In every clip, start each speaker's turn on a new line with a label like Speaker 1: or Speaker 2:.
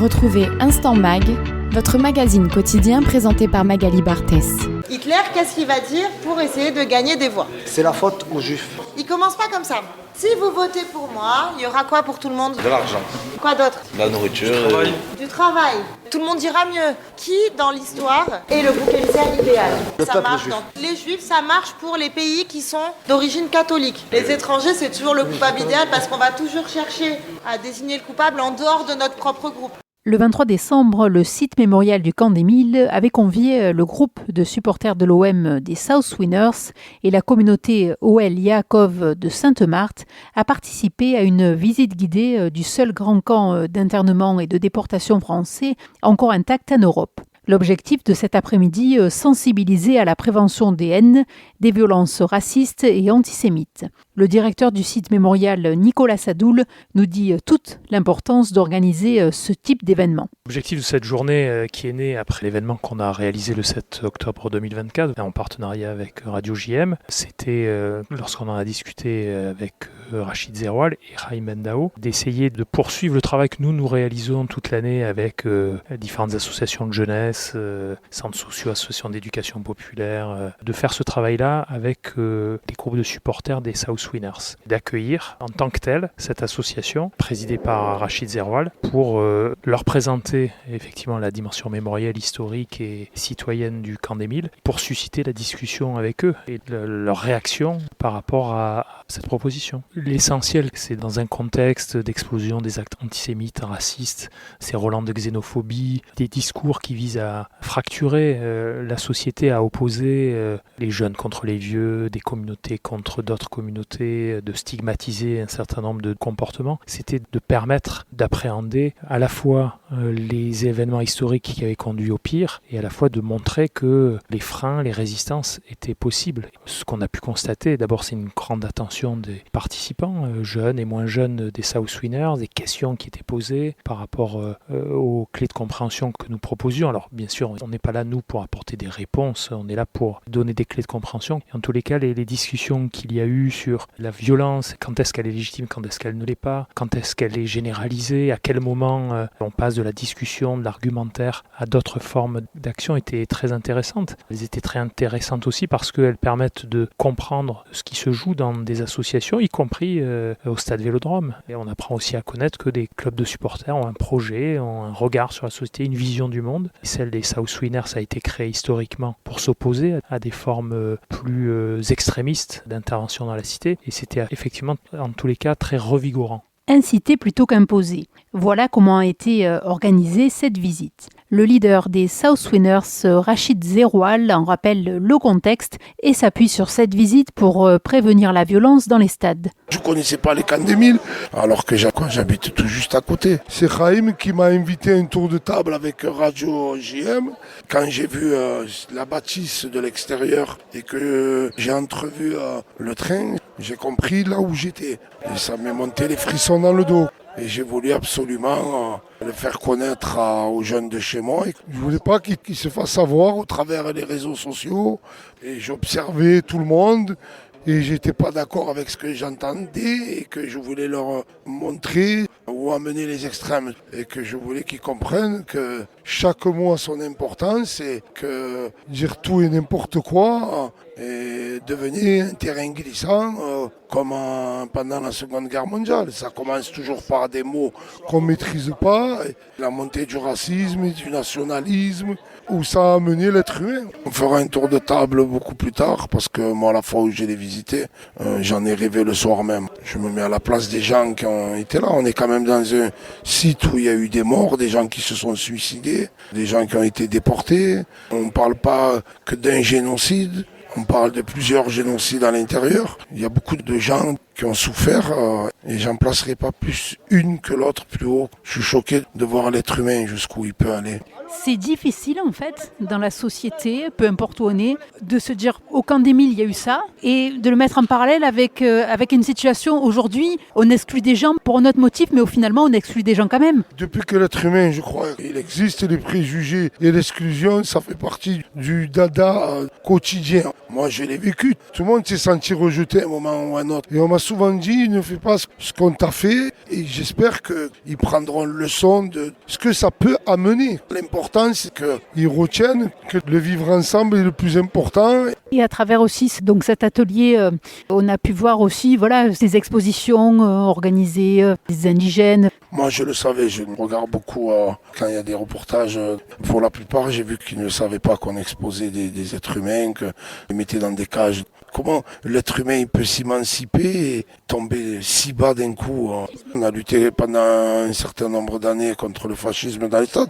Speaker 1: Retrouvez Instant Mag, votre magazine quotidien présenté par Magali Barthès.
Speaker 2: Hitler, qu'est-ce qu'il va dire pour essayer de gagner des voix?
Speaker 3: C'est la faute aux Juifs.
Speaker 2: Il commence pas comme ça. Si vous votez pour moi, il y aura quoi pour tout le monde?
Speaker 4: De l'argent.
Speaker 2: Quoi d'autre?
Speaker 4: De la nourriture.
Speaker 2: Du travail. Tout le monde dira mieux. Qui, dans l'histoire, est le bouc émissaire idéal?
Speaker 3: Le
Speaker 2: Ça
Speaker 3: peuple
Speaker 2: marche
Speaker 3: juif.
Speaker 2: Les Juifs, ça marche pour les pays qui sont d'origine catholique. Les étrangers, c'est toujours le coupable idéal parce qu'on va toujours chercher à désigner le coupable en dehors de notre propre groupe.
Speaker 5: Le 23 décembre, le site mémorial du Camp des Milles avait convié le groupe de supporters de l'OM des South Winners et la communauté OL Yaakov de Sainte-Marthe à participer à une visite guidée du seul grand camp d'internement et de déportation français encore intact en Europe. L'objectif de cet après-midi, sensibiliser à la prévention des haines, des violences racistes et antisémites. Le directeur du site mémorial, Nicolas Sadoul, nous dit toute l'importance d'organiser ce type d'événement.
Speaker 6: L'objectif de cette journée qui est née après l'événement qu'on a réalisé le 7 octobre 2024 en partenariat avec Radio JM, c'était lorsqu'on en a discuté avec Rachid Zeroual et Raïm Bendao, d'essayer de poursuivre le travail que nous réalisons toute l'année avec différentes associations de jeunesse, centres sociaux, associations d'éducation populaire, de faire ce travail-là avec les groupes de supporters des South Winners, d'accueillir en tant que tel cette association présidée par Rachid Zeroual pour leur présenter effectivement la dimension mémorielle, historique et citoyenne du Camp des Milles, pour susciter la discussion avec eux et leur réaction par rapport à cette proposition. L'essentiel, c'est dans un contexte d'explosion des actes antisémites, racistes, ces relents de xénophobie, des discours qui visent à fracturer la société, à opposer les jeunes contre les vieux, des communautés contre d'autres communautés, de stigmatiser un certain nombre de comportements. C'était de permettre d'appréhender à la fois les événements historiques qui avaient conduit au pire et à la fois de montrer que les freins, les résistances étaient possibles. Ce qu'on a pu constater, d'abord, c'est une grande attention des participants, jeunes et moins jeunes des South Winners, des questions qui étaient posées par rapport aux clés de compréhension que nous proposions. Alors bien sûr, on n'est pas là nous pour apporter des réponses, on est là pour donner des clés de compréhension. Et en tous les cas, les discussions qu'il y a eu sur la violence, quand est-ce qu'elle est légitime, quand est-ce qu'elle ne l'est pas, quand est-ce qu'elle est généralisée, à quel moment on passe de la discussion, de l'argumentaire à d'autres formes d'action étaient très intéressantes. Elles étaient très intéressantes aussi parce qu'elles permettent de comprendre ce qui se joue dans des associations, y compris au Stade Vélodrome. Et on apprend aussi à connaître que des clubs de supporters ont un projet, ont un regard sur la société, une vision du monde. Et celle des South Winners a été créée historiquement pour s'opposer à des formes plus extrémistes d'intervention dans la cité. Et c'était effectivement, en tous les cas, très revigorant.
Speaker 5: Inciter plutôt qu'imposer. Voilà comment a été organisée cette visite. Le leader des South Winners, Rachid Zeroual, en rappelle le contexte et s'appuie sur cette visite pour prévenir la violence dans les stades.
Speaker 7: Je ne connaissais pas les Camps des Milles, alors que j'habite tout juste à côté. C'est Raïm qui m'a invité à un tour de table avec Radio JM. Quand j'ai vu la bâtisse de l'extérieur et que j'ai entrevu le train, j'ai compris là où j'étais. Et ça m'a monté les frissons dans le dos. Et j'ai voulu absolument le faire connaître aux jeunes de chez moi. Je ne voulais pas qu'ils se fassent savoir au travers des réseaux sociaux. Et j'observais tout le monde. Et j'étais pas d'accord avec ce que j'entendais et que je voulais leur montrer où amener les extrêmes. Et que je voulais qu'ils comprennent que chaque mot a son importance et que dire tout et n'importe quoi est devenu un terrain glissant comme pendant la Seconde Guerre mondiale. Ça commence toujours par des mots qu'on ne maîtrise pas. La montée du racisme et du nationalisme, où ça a amené l'être humain. On fera un tour de table beaucoup plus tard parce que moi, la fois où j'ai les visité, j'en ai rêvé le soir même. Je me mets à la place des gens qui ont été là. On est quand même dans un site où il y a eu des morts, des gens qui se sont suicidés, des gens qui ont été déportés. On ne parle pas que d'un génocide. On parle de plusieurs génocides à l'intérieur. Il y a beaucoup de gens qui ont souffert et j'en placerai pas plus une que l'autre plus haut. Je suis choqué de voir l'être humain jusqu'où il peut aller.
Speaker 5: C'est difficile en fait dans la société, peu importe où on est, de se dire au camp d'Émile il y a eu ça et de le mettre en parallèle avec une situation aujourd'hui, on exclut des gens pour un autre motif mais finalement on exclut des gens quand même.
Speaker 7: Depuis que l'être humain, je crois, il existe, les préjugés et l'exclusion, ça fait partie du dada quotidien. Moi je l'ai vécu, tout le monde s'est senti rejeté à un moment ou à un autre. Et on m'a souvent dit, ne fais pas ce qu'on t'a fait et j'espère qu'ils prendront leçon de ce que ça peut amener. L'important, c'est qu'ils retiennent que le vivre ensemble est le plus important.
Speaker 5: Et à travers aussi donc cet atelier, on a pu voir aussi ces expositions organisées des indigènes.
Speaker 7: Moi, je le savais, je regarde beaucoup quand il y a des reportages. Pour la plupart, j'ai vu qu'ils ne savaient pas qu'on exposait des êtres humains, qu'ils les mettaient dans des cages. Comment l'être humain il peut s'émanciper et tomber si bas d'un coup. On a lutté pendant un certain nombre d'années contre le fascisme dans l'État.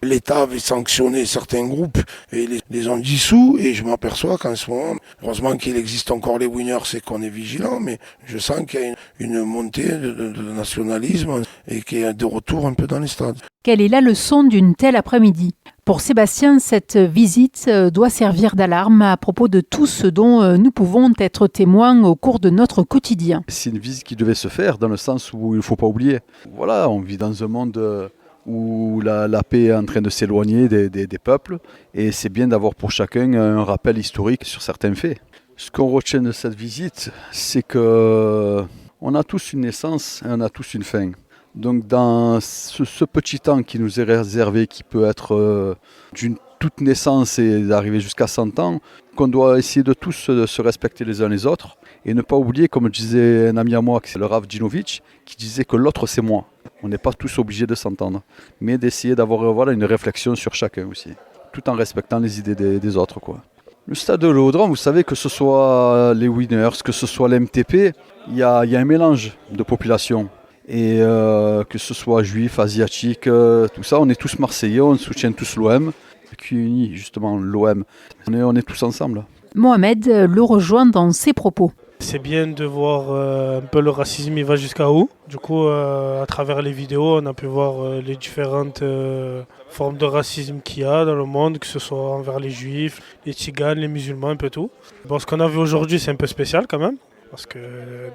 Speaker 7: L'État avait sanctionné certains groupes et les ont dissous. Et je m'aperçois qu'en ce moment, heureusement qu'il existe encore les winners, c'est qu'on est vigilant, mais je sens qu'il y a une montée de nationalisme et qu'il y a de retour un peu dans les stades.
Speaker 5: Quelle est la leçon d'une telle après-midi ? Pour Sébastien, cette visite doit servir d'alarme à propos de tout ce dont nous pouvons être témoins au cours de notre quotidien.
Speaker 3: C'est une visite qui devait se faire dans le sens où il ne faut pas oublier. Voilà, on vit dans un monde où la paix est en train de s'éloigner des peuples et c'est bien d'avoir pour chacun un rappel historique sur certains faits. Ce qu'on retient de cette visite, c'est qu'on a tous une naissance et on a tous une fin. Donc dans ce petit temps qui nous est réservé, qui peut être d'une toute naissance et d'arriver jusqu'à 100 ans, qu'on doit essayer de tous se respecter les uns les autres et ne pas oublier, comme disait un ami à moi, c'est le Rav Djinovitch, qui disait que l'autre c'est moi. On n'est pas tous obligés de s'entendre, mais d'essayer d'avoir une réflexion sur chacun aussi, tout en respectant les idées des autres, quoi. Le stade de Vélodrome, vous savez, que ce soit les Winners, que ce soit l'MTP, il y a un mélange de population. Et que ce soit juif, asiatique, tout ça, on est tous Marseillais, on soutient tous l'OM, qui unit justement l'OM. On est tous ensemble.
Speaker 5: Mohamed le rejoint dans ses propos.
Speaker 4: C'est bien de voir un peu le racisme, il va jusqu'à où. Du coup, à travers les vidéos, on a pu voir les différentes formes de racisme qu'il y a dans le monde, que ce soit envers les juifs, les tziganes, les musulmans, un peu tout. Bon, ce qu'on a vu aujourd'hui, c'est un peu spécial quand même, parce que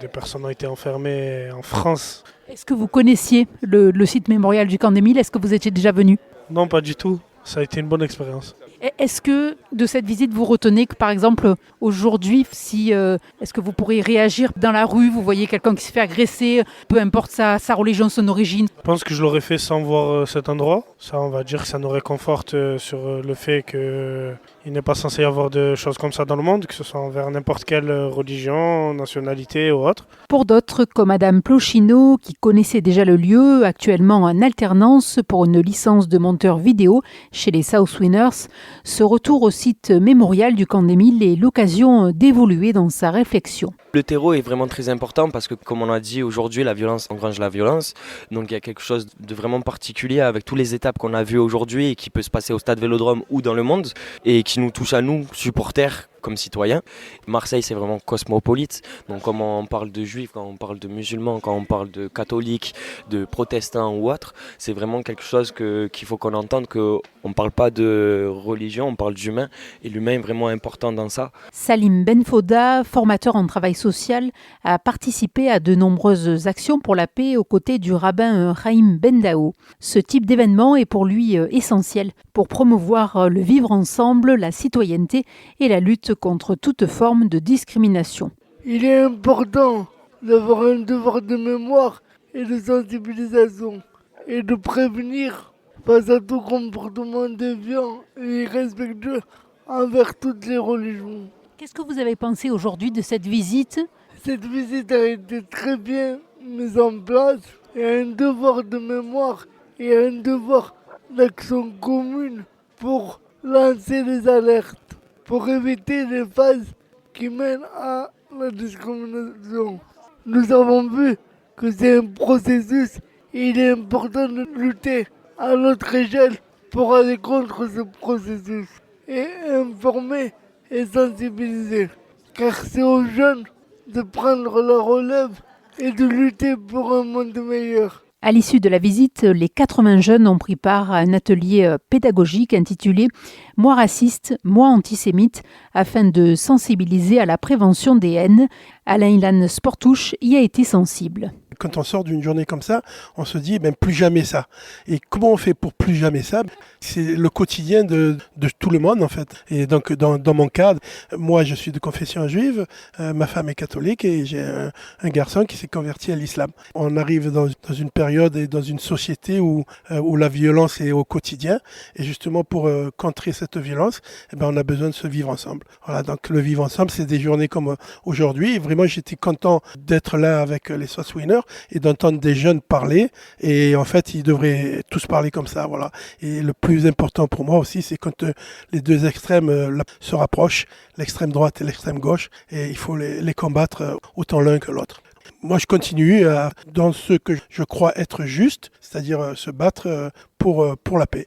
Speaker 4: des personnes ont été enfermées en France.
Speaker 5: Est-ce que vous connaissiez le site mémorial du camp d'Émile ? Est-ce que vous étiez déjà venu ?
Speaker 4: Non, pas du tout. Ça a été une bonne expérience.
Speaker 5: Est-ce que de cette visite, vous retenez que par exemple aujourd'hui, est-ce que vous pourriez réagir dans la rue, vous voyez quelqu'un qui se fait agresser, peu importe sa religion, son origine ?
Speaker 4: Je pense que je l'aurais fait sans voir cet endroit. Ça, on va dire que ça nous réconforte sur le fait qu'il n'est pas censé y avoir de choses comme ça dans le monde, que ce soit envers n'importe quelle religion, nationalité ou autre.
Speaker 5: Pour d'autres, comme Madame Plochino, qui connaissait déjà le lieu, actuellement en alternance pour une licence de monteur vidéo chez les South Winners, ce retour au site mémorial du camp d'Émile est l'occasion d'évoluer dans sa réflexion.
Speaker 8: Le terreau est vraiment très important parce que, comme on a dit aujourd'hui, la violence engrange la violence. Donc il y a quelque chose de vraiment particulier avec toutes les étapes qu'on a vues aujourd'hui et qui peut se passer au stade Vélodrome ou dans le monde et qui nous touche à nous, supporters, comme citoyens. Marseille, c'est vraiment cosmopolite. Donc quand on parle de juifs, quand on parle de musulmans, quand on parle de catholiques, de protestants ou autres, c'est vraiment quelque chose qu'il faut qu'on entende, qu'on ne parle pas de religion, on parle d'humain. Et l'humain est vraiment important dans ça.
Speaker 5: Salim Benfouda, formateur en travail social, a participé à de nombreuses actions pour la paix aux côtés du rabbin Chaim Bendao. Ce type d'événement est pour lui essentiel pour promouvoir le vivre ensemble, la citoyenneté et la lutte contre toute forme de discrimination.
Speaker 9: Il est important d'avoir un devoir de mémoire et de sensibilisation et de prévenir face à tout comportement déviant et irrespectueux envers toutes les religions.
Speaker 5: Qu'est-ce que vous avez pensé aujourd'hui de cette visite ?
Speaker 9: Cette visite a été très bien mise en place et un devoir de mémoire et un devoir d'action commune pour lancer les alertes, pour éviter les phases qui mènent à la discrimination. Nous avons vu que c'est un processus et il est important de lutter à notre échelle pour aller contre ce processus et informer et sensibiliser. Car c'est aux jeunes de prendre la relève et de lutter pour un monde meilleur.
Speaker 5: À l'issue de la visite, les 80 jeunes ont pris part à un atelier pédagogique intitulé « Moi raciste, moi antisémite » afin de sensibiliser à la prévention des haines. Alain-Ilan Sportouche y a été sensible.
Speaker 10: Quand on sort d'une journée comme ça, on se dit plus jamais ça. Et comment on fait pour plus jamais ça ? C'est le quotidien de tout le monde en fait. Et donc dans mon cas, moi je suis de confession juive, ma femme est catholique et j'ai un garçon qui s'est converti à l'islam. On arrive dans une période et dans une société où la violence est au quotidien. Et justement pour contrer cette violence, on a besoin de se vivre ensemble. Voilà, donc le vivre ensemble, c'est des journées comme aujourd'hui. Et vraiment j'étais content d'être là avec les Southwinners et d'entendre des jeunes parler, et en fait ils devraient tous parler comme ça, voilà. Et le plus important pour moi aussi, c'est quand les deux extrêmes se rapprochent, l'extrême droite et l'extrême gauche, et il faut les combattre autant l'un que l'autre. Moi je continue dans ce que je crois être juste, c'est-à-dire se battre pour la paix.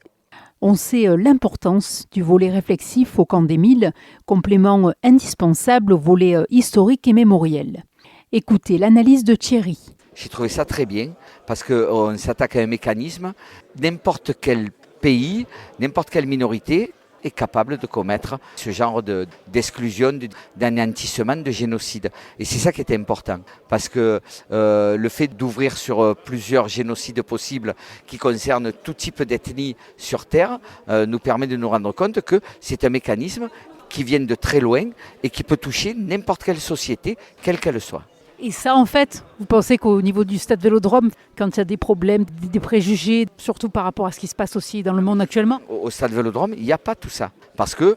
Speaker 5: On sait l'importance du volet réflexif au camp d'Émile, complément indispensable au volet historique et mémoriel. Écoutez l'analyse de Thierry.
Speaker 11: J'ai trouvé ça très bien parce qu'on s'attaque à un mécanisme. N'importe quel pays, n'importe quelle minorité est capable de commettre ce genre d'exclusion, d'anéantissement, de génocide. Et c'est ça qui est important parce que le fait d'ouvrir sur plusieurs génocides possibles qui concernent tout type d'ethnie sur Terre nous permet de nous rendre compte que c'est un mécanisme qui vient de très loin et qui peut toucher n'importe quelle société, quelle qu'elle soit.
Speaker 5: Et ça, en fait, vous pensez qu'au niveau du Stade Vélodrome, quand il y a des problèmes, des préjugés, surtout par rapport à ce qui se passe aussi dans le monde actuellement ?
Speaker 11: Au Stade Vélodrome, il n'y a pas tout ça. Parce que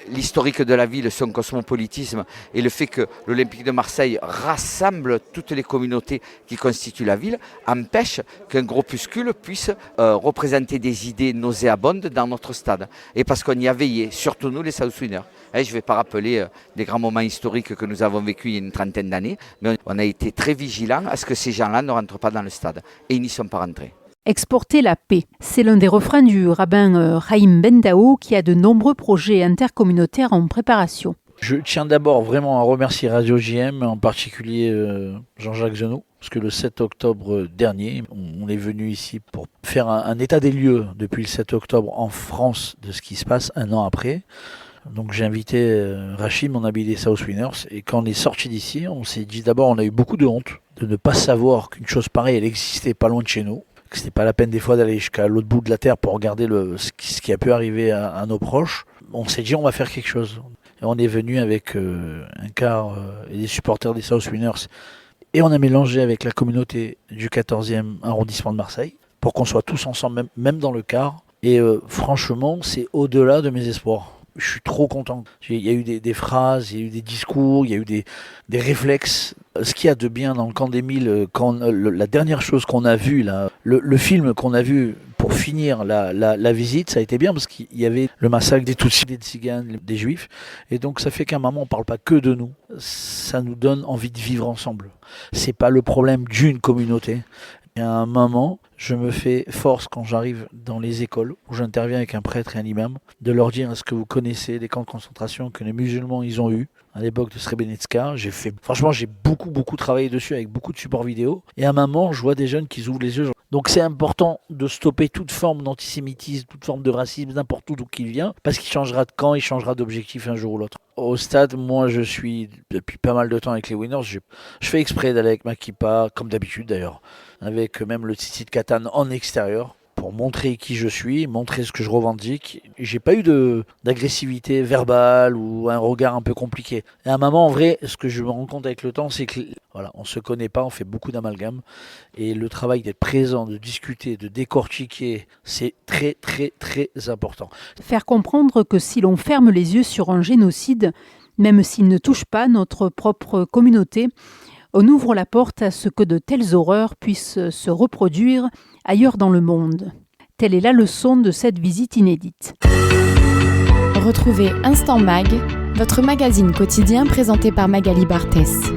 Speaker 11: l'historique de la ville, son cosmopolitisme et le fait que l'Olympique de Marseille rassemble toutes les communautés qui constituent la ville empêche qu'un groupuscule puisse représenter des idées nauséabondes dans notre stade. Et parce qu'on y a veillé, surtout nous les Southwinners. Je ne vais pas rappeler des grands moments historiques que nous avons vécus il y a une trentaine d'années, mais on a été très vigilants à ce que ces gens-là ne rentrent pas dans le stade. Et ils n'y sont pas rentrés.
Speaker 5: Exporter la paix, c'est l'un des refrains du rabbin Chaim Bendao qui a de nombreux projets intercommunautaires en préparation.
Speaker 12: Je tiens d'abord vraiment à remercier Radio JM, en particulier Jean-Jacques Genot, parce que le 7 octobre dernier, on est venu ici pour faire un état des lieux depuis le 7 octobre en France de ce qui se passe un an après. Donc j'ai invité Rachid, mon ami des Southwinners, et quand on est sorti d'ici, on s'est dit d'abord on a eu beaucoup de honte de ne pas savoir qu'une chose pareille elle existait pas loin de chez nous, que c'était pas la peine des fois d'aller jusqu'à l'autre bout de la terre pour regarder ce qui a pu arriver à nos proches. On s'est dit on va faire quelque chose. Et on est venu avec un quart et des supporters des Southwinners et on a mélangé avec la communauté du 14e arrondissement de Marseille pour qu'on soit tous ensemble, même dans le quart. Et franchement, c'est au-delà de mes espoirs. Je suis trop content. Il y a eu des phrases, il y a eu des discours, il y a eu des réflexes. Ce qu'il y a de bien dans le camp d'Émile, la dernière chose qu'on a vue, le film qu'on a vu pour finir la visite, ça a été bien parce qu'il y avait le massacre des Tutsis, des Tziganes, des Juifs. Et donc ça fait qu'à un moment, on ne parle pas que de nous. Ça nous donne envie de vivre ensemble. C'est pas le problème d'une communauté. Et à un moment, je me fais force quand j'arrive dans les écoles où j'interviens avec un prêtre et un imam de leur dire est-ce que vous connaissez les camps de concentration que les musulmans ils ont eu à l'époque de Srebrenica. Franchement, j'ai beaucoup travaillé dessus avec beaucoup de supports vidéo. Et à un moment, je vois des jeunes qui ouvrent les yeux. Donc c'est important de stopper toute forme d'antisémitisme, toute forme de racisme, n'importe d'où qu'il vient, parce qu'il changera de camp, il changera d'objectif un jour ou l'autre. Au stade, moi je suis depuis pas mal de temps avec les Winners, je fais exprès d'aller avec ma kippa, comme d'habitude d'ailleurs, avec même le tzitzit katan en extérieur, pour montrer qui je suis, montrer ce que je revendique. J'ai pas eu d'agressivité verbale ou un regard un peu compliqué. Et à un moment, en vrai, ce que je me rends compte avec le temps, c'est que voilà, on se connaît pas, on fait beaucoup d'amalgames. Et le travail d'être présent, de discuter, de décortiquer, c'est très important.
Speaker 5: Faire comprendre que si l'on ferme les yeux sur un génocide, même s'il ne touche pas notre propre communauté, on ouvre la porte à ce que de telles horreurs puissent se reproduire ailleurs dans le monde. Telle est la leçon de cette visite inédite.
Speaker 1: Retrouvez Instant Mag, votre magazine quotidien présenté par Magali Barthès.